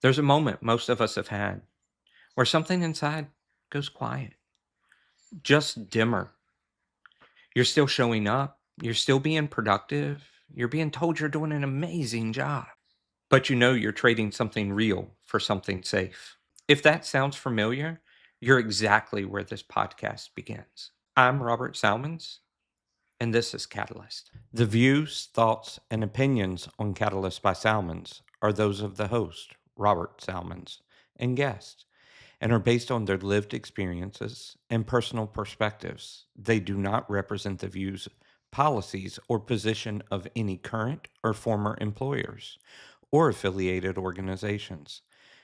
There's a moment most of us have had where something inside goes quiet, just dimmer. You're still showing up, you're still being productive, you're being told you're doing an amazing job, but you know you're trading something real for something safe. If that sounds familiar, you're exactly where this podcast begins. I'm Robert Salmons, and this is Catalyst. The views, thoughts, and opinions on Catalyst by Salmons are those of the host, Robert Salmons, and guests, and are based on their lived experiences and personal perspectives. They do not represent the views, policies, or position of any current or former employers or affiliated organizations.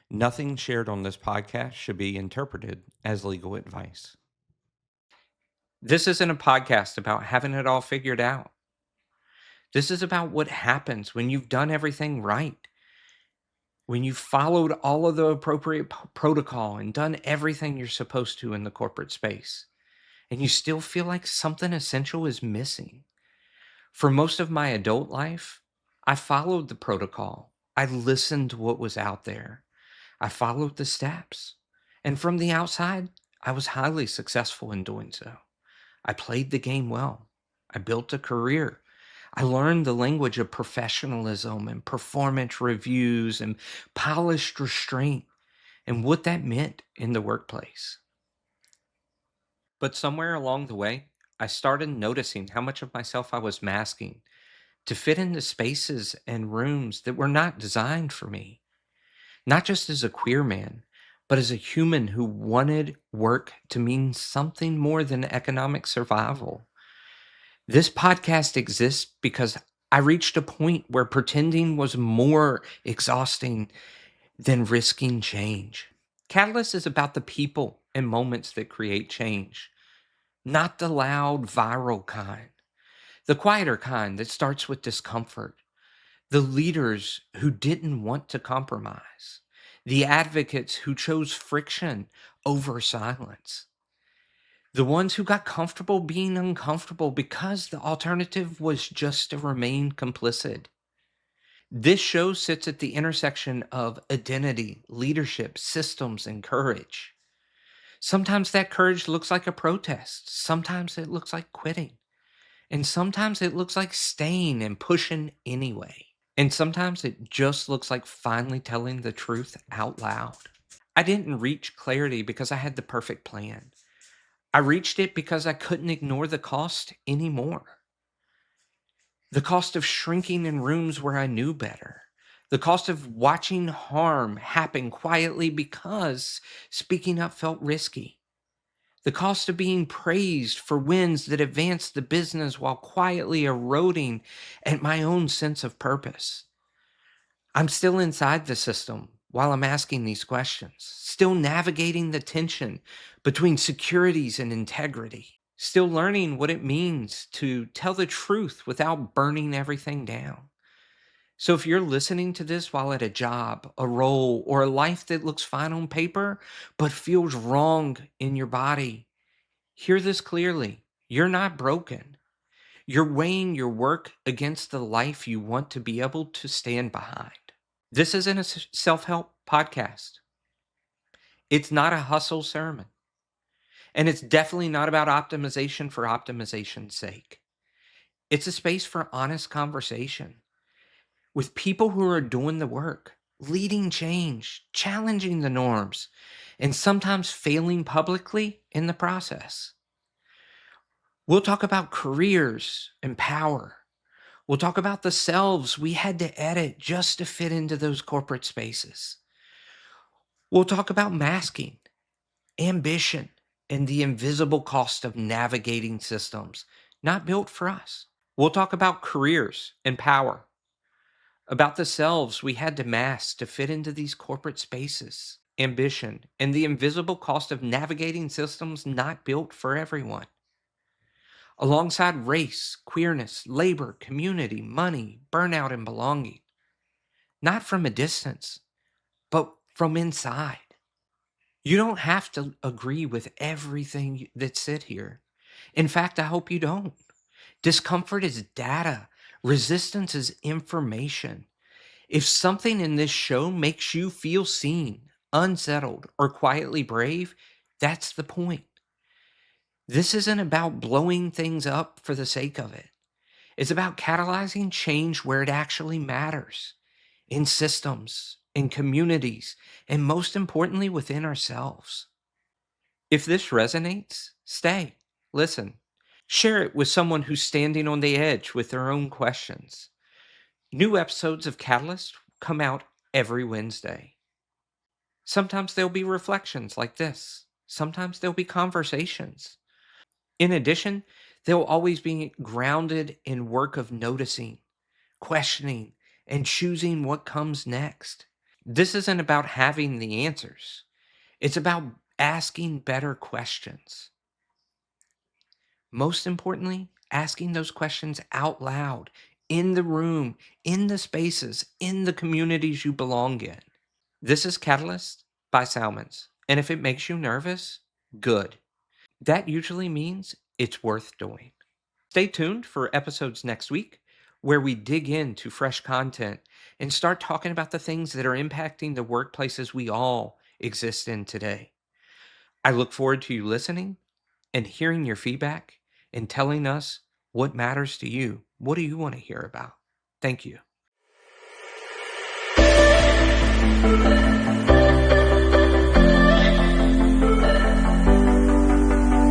Nothing shared on this podcast should be interpreted as legal advice. This isn't a podcast about having it all figured out. This is about what happens when you've done everything right, when you've followed all of the appropriate protocol and done everything you're supposed to in the corporate space, and you still feel like something essential is missing. For most of my adult life, I followed the protocol. I listened to what was out there. I followed the steps. And from the outside, I was highly successful in doing so. I played the game well. I built a career. I learned the language of professionalism and performance reviews and polished restraint and what that meant in the workplace. But somewhere along the way, I started noticing how much of myself I was masking to fit into spaces and rooms that were not designed for me, not just as a queer man, but as a human who wanted work to mean something more than economic survival. This podcast exists because I reached a point where pretending was more exhausting than risking change. Catalyst is about the people and moments that create change, not the loud, viral kind, the quieter kind that starts with discomfort, the leaders who didn't want to compromise, the advocates who chose friction over silence, the ones who got comfortable being uncomfortable because the alternative was just to remain complicit. This show sits at the intersection of identity, leadership, systems, and courage. Sometimes that courage looks like a protest. Sometimes it looks like quitting. And sometimes it looks like staying and pushing anyway. And sometimes it just looks like finally telling the truth out loud. I didn't reach clarity because I had the perfect plan. I reached it because I couldn't ignore the cost anymore. The cost of shrinking in rooms where I knew better. The cost of watching harm happen quietly because speaking up felt risky. The cost of being praised for wins that advanced the business while quietly eroding at my own sense of purpose. I'm still inside the system while I'm asking these questions, still navigating the tension between securities and integrity, still learning what it means to tell the truth without burning everything down. So if you're listening to this while at a job, a role, or a life that looks fine on paper, but feels wrong in your body, hear this clearly. You're not broken. You're weighing your work against the life you want to be able to stand behind. This isn't a self-help podcast. It's not a hustle sermon. And it's definitely not about optimization for optimization's sake. It's a space for honest conversation with people who are doing the work, leading change, challenging the norms, and sometimes failing publicly in the process. We'll talk about careers and power. We'll talk about the selves we had to edit just to fit into those corporate spaces. We'll talk about masking, ambition, and the invisible cost of navigating systems not built for us. We'll talk about careers and power, about the selves we had to mask to fit into these corporate spaces, ambition, and the invisible cost of navigating systems not built for everyone. Alongside race, queerness, labor, community, money, burnout, and belonging. Not from a distance, but from inside. You don't have to agree with everything that's said here. In fact, I hope you don't. Discomfort is data. Resistance is information. If something in this show makes you feel seen, unsettled, or quietly brave, that's the point. This isn't about blowing things up for the sake of it. It's about catalyzing change where it actually matters, in systems, in communities, and most importantly, within ourselves. If this resonates, stay, listen, share it with someone who's standing on the edge with their own questions. New episodes of Catalyst come out every Wednesday. Sometimes there'll be reflections like this, sometimes there'll be conversations. In addition, they'll always be grounded in work of noticing, questioning, and choosing what comes next. This isn't about having the answers, it's about asking better questions. Most importantly, asking those questions out loud, in the room, in the spaces, in the communities you belong in. This is Catalyst by Salmons. And if it makes you nervous, good. That usually means it's worth doing. Stay tuned for episodes next week where we dig into fresh content and start talking about the things that are impacting the workplaces we all exist in today. I look forward to you listening and hearing your feedback and telling us what matters to you. What do you want to hear about? Thank you.